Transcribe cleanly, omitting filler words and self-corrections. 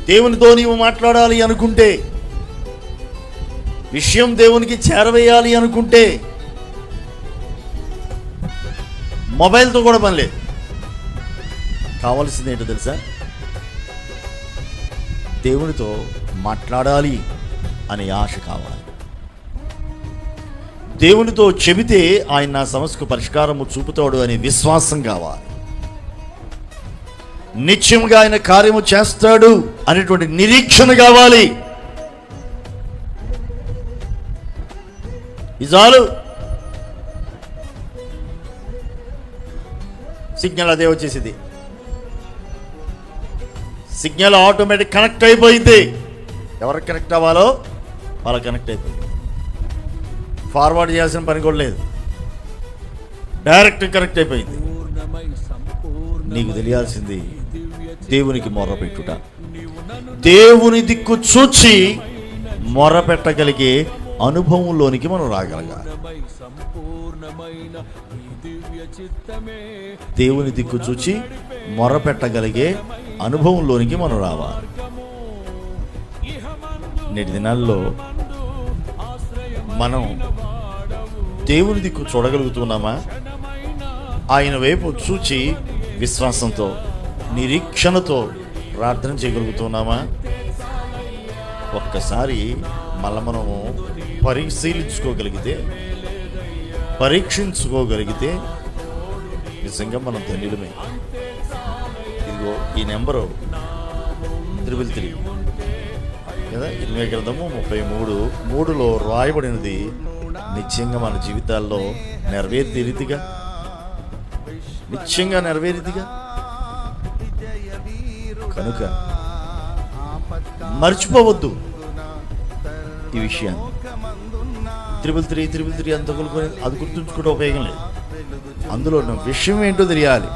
దేవునితో నీవు మాట్లాడాలి అనుకుంటే, విషయం దేవునికి చేరవేయాలి అనుకుంటే మొబైల్తో కూడా పని లేదు. కావాల్సింది ఏంటో తెలుసా? దేవునితో మాట్లాడాలి అనే ఆశ కావాలి. దేవునితో చెబితే ఆయన నా సమస్యకు పరిష్కారము చూపుతాడు అనే విశ్వాసం కావాలి. నిత్యంగా ఆయన కార్యము చేస్తాడు అనేటువంటి నిరీక్షణ కావాలి. ఇజాలు సిగ్నల్ అదే వచ్చేసింది. సిగ్నల్ ఆటోమేటిక్ కనెక్ట్ అయిపోయింది. ఎవరికి కనెక్ట్ అవ్వాలో వాళ్ళకి కనెక్ట్ అయిపోయింది. ఫార్వర్డ్ చేయాల్సిన పని కూడా లేదు, డైరెక్ట్ కనెక్ట్ అయిపోయింది. నీకు తెలియాల్సింది దేవునికి మొర్రపెట్టుట, దేవుని దిక్కు చూచి మొర్రపెట్టగలిగే అనుభవంలోనికి మనం రాగలగాలి. దేవుని దిక్కు చూచి మొర్రపెట్టగలిగే అనుభవంలోనికి మనం రావాలి. నేటి దినాల్లో మనం దేవుని దిక్కు చూడగలుగుతున్నామా? ఆయన వైపు చూచి విశ్వాసంతో, నిరీక్షణతో ప్రార్థన చేయగలుగుతున్నామా? ఒక్కసారి మళ్ళీ మనము పరీక్షించుకోగలిగితే నిజంగా మనం ధన్యులమే. ఇదిగో ఈ నెంబరు 333 కదా, 8 గ్రంథము 33:3లో రాయబడినది నిశ్చయంగా మన జీవితాల్లో నెరవేరిదిగా, నిశ్చయంగా నెరవేరిదిగా. కనుక మర్చిపోవద్దు ఈ విషయాన్ని. 333 అంత కొనుక్కొని అది గుర్తుంచుకుంటే ఉపయోగం లేదు. అందులో విషయం ఏంటో తెలియాలి.